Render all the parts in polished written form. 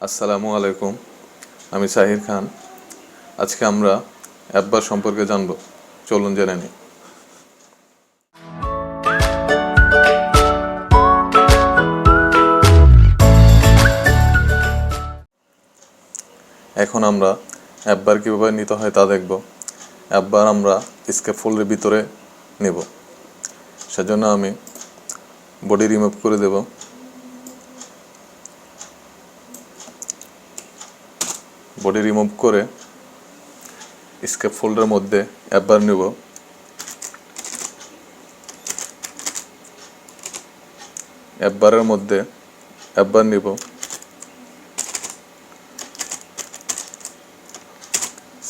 আসসালামু আলাইকুম, আমি সাহির খান। আজকে আমরা অ্যাপবার সম্পর্কে জানব। চলুন জেনে নিই। এখন আমরা অ্যাপবার কীভাবে নিতে হয় তা দেখব। অ্যাপবার আমরা স্কেপ ফোল্ডের ভিতরে নেব। সেজন্য আমি বডি রিমুভ করে দেব। বডি রিমুভ করে স্কেপ ফোল্ডের মধ্যে অ্যাপবার নেব। অ্যাপবারের মধ্যে অ্যাপবার নেব।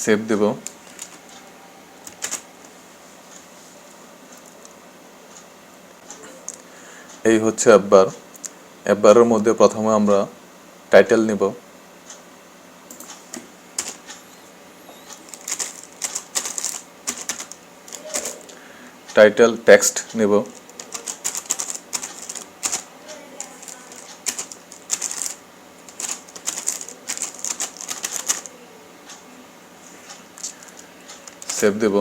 সেভ দেব। এই হচ্ছে অ্যাপবার। অ্যাপবারের মধ্যে প্রথমে আমরা টাইটেল নেব। টাইটেল টেক্সট নেব। সেভ দেব।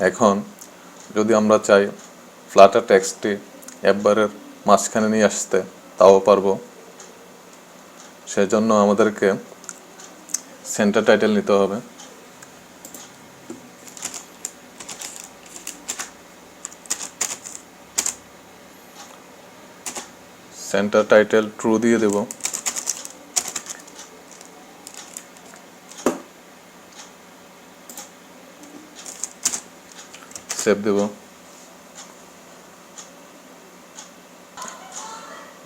এখন যদি আমরা চাই ফ্লাটার টেক্সটটি অ্যাপবারের মাঝখানে নিয়ে আসতে, তাও পারবো। সেজন্য আমাদেরকে সেন্টার টাইটেল নিতে হবে। সেন্টার টাইটেল ট্রু দিয়ে দেব। সেভ দেব।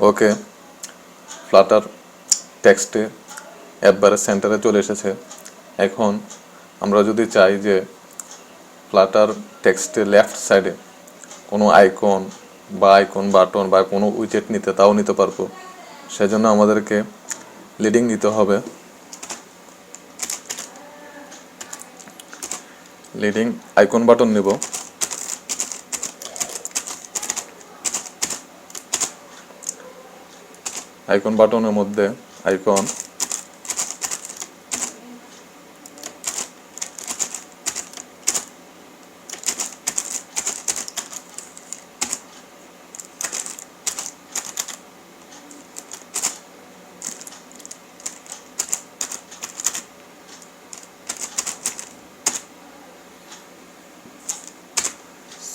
ওকে, ফ্লাটার টেক্সটে অ্যাপবারের সেন্টারে চলে এসেছে। এখন আমরা যদি চাই যে ফ্লাটার টেক্সটের লেফট সাইডে কোনো আইকন বাটন বা কোনো উইজেট নিতে, তাও নিতে পারবো। সেজন্য আমাদেরকে লিডিং নিতে হবে। লিডিং আইকন বাটন নেব। আইকন বাটনের মধ্যে আইকন,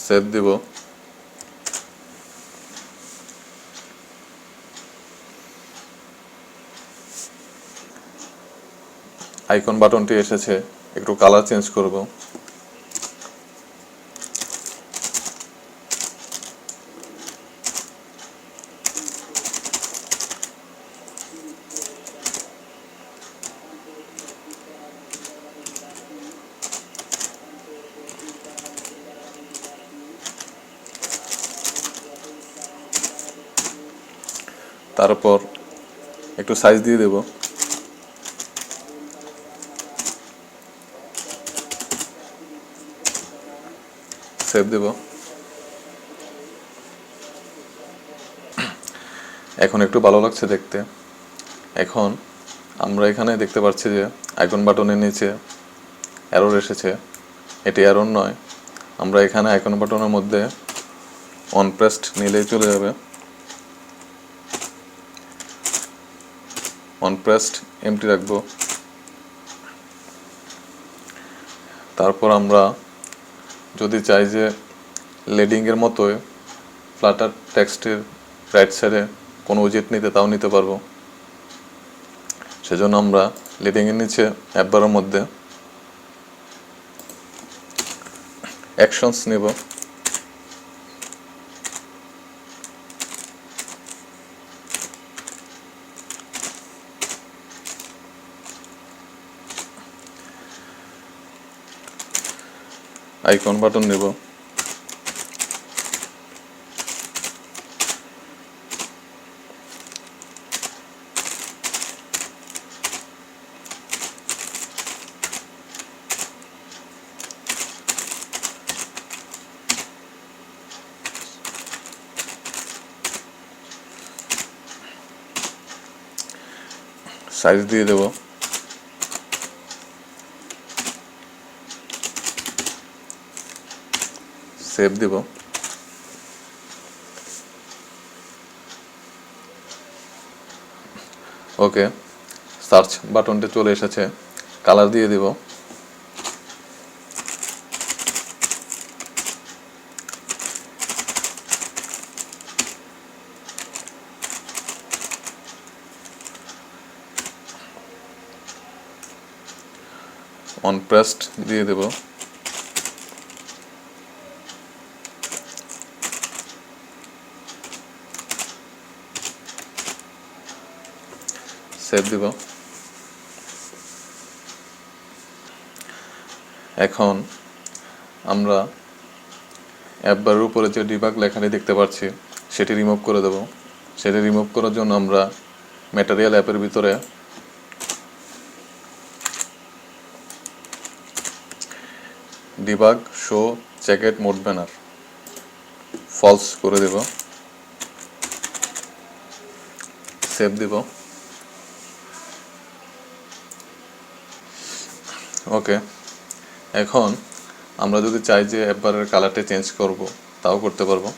সেভ দিব। আইকন বাটনটি এসেছে, একটু কালার চেঞ্জ করব। তারপর একটু সাইজ দিয়ে দেব। সেভ দেব। এখন একটু ভালো লাগছে দেখতে। এখন আমরা এখানে দেখতে পাচ্ছি যে আইকন বাটনের নিচে এরর এসেছে। এটি এরর নয়। আমরা এখানে আইকন বাটনের মধ্যে অন প্রেসড নিলেই চলে যাবে। অন প্রেসড এমটি রাখবো। তারপর আমরা যদি চাই যে লেডিংয়ের মতোই ফ্লাটার টেক্সটের রাইট সাইডে কোনো উইজেট নিতে, তাও নিতে পারবো। সেজন্য আমরা লিডিংয়ের নিচে অ্যাপবারের মধ্যে অ্যাকশনস নেব। আইকন বাটন নেব। সাইজ দিয়ে দেব, সেভ দেব। ওকে, সার্চ বাটনটা চলে এসেছে, কালার দিয়ে দেব। অন প্রেসড দিয়ে দেব। সেভ দিব। এখন আমরা অ্যাপবারের উপরে যে ডিবাগ লেখাটি দেখতে পাচ্ছি সেটি রিমুভ করে দেব। সেটি রিমুভ করার জন্য আমরা ম্যাটেরিয়াল অ্যাপের ভিতরে debug show checked mode banner false করে দেব, সেভ দিব। ওকে, এখন আমরা যদি চাই যে অ্যাপবারের কালারটা চেঞ্জ করব তাও করতে পারবো।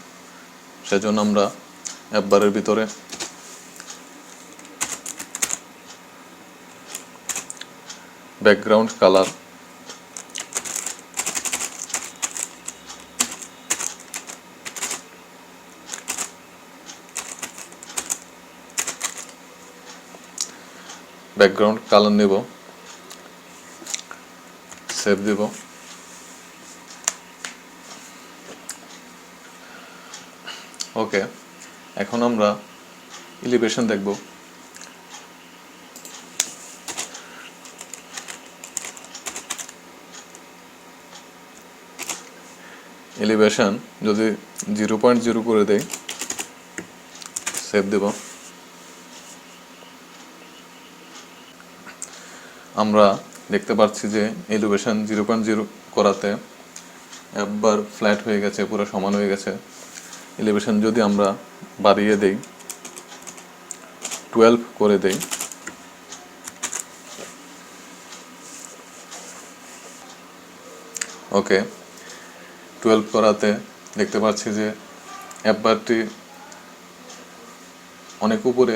সেজন্য আমরা অ্যাপবারের ভিতরে ব্যাকগ্রাউন্ড কালার নেব, সেভ দেব। ওকে, এখন আমরা এলিভেশন দেখব। এলিভেশন যদি 0.0 করে দেই, সেভ দেব। আমরা দেখতে পাচ্ছি যে এলিভেশন 0.0 করাতে অ্যাপবার ফ্ল্যাট হয়ে গেছে, পুরো সমান হয়ে গেছে। এলিভেশন যদি আমরা বাড়িয়ে দেই, 12 করে দেই, ওকে, 12 করাতে দেখতে পাচ্ছি যে অ্যাপবারটি অনেক উপরে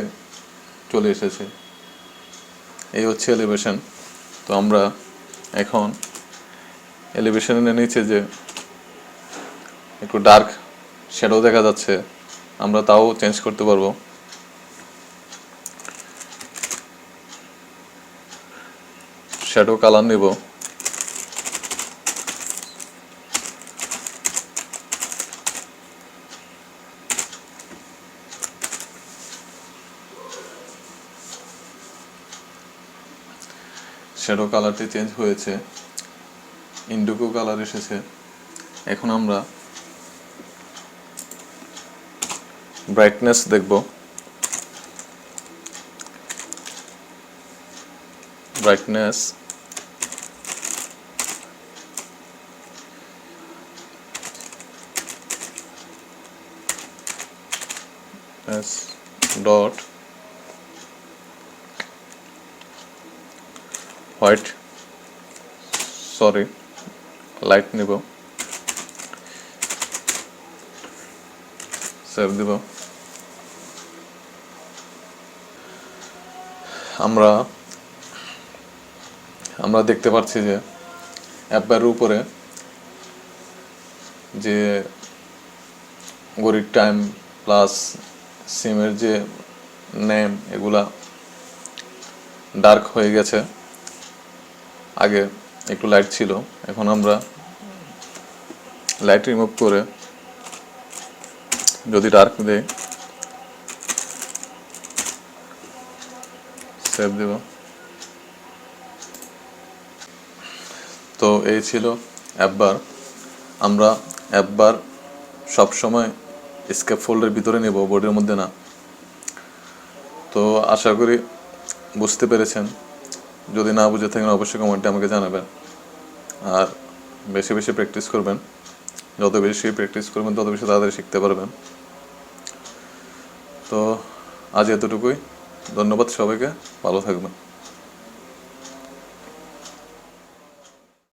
চলে এসেছে। এই হচ্ছে এলিভেশন। তো আমরা এখন এলিভেশনের নিচে যে একটু ডার্ক শ্যাডো দেখা যাচ্ছে, আমরা তাও চেঞ্জ করতে পারবো। শ্যাডো কালার নেব, শ্যাডো কালারটি চেঞ্জ হয়েছে, ইন্ডিগো কালার এসেছে। এখন আমরা ব্রাইটনেস দেখব। Brightness dot white, sorry, light নেব, সেভ দেব। আমরা দেখতে পাচ্ছি যে অ্যাপবারের উপরে যে ঘড়ির টাইম প্লাস সিমের যে নেম এগুলা ডার্ক হয়ে গেছে। আগে একটু লাইট ছিল, এখন আমরা লাইট রিমুভ করে যদি ডার্ক দেই, সেভ দেব। তো এই ছিল অ্যাপবার। আমরা অ্যাপবার সবসময় স্কেপ ফোল্ডের ভিতরে নেব, বোর্ডের মধ্যে না। তো আশা করি বুঝতে পেরেছেন। যদি না বুঝে থাকেন অবশ্যই কমেন্টে আমাকে জানাবেন। আর বেশি বেশি প্র্যাকটিস করবেন। যত বেশি প্র্যাকটিস করবেন তত বেশি তাড়াতাড়ি শিখতে পারবেন। তো আজ এতটুকুই। ধন্যবাদ সবাইকে, ভালো থাকবেন।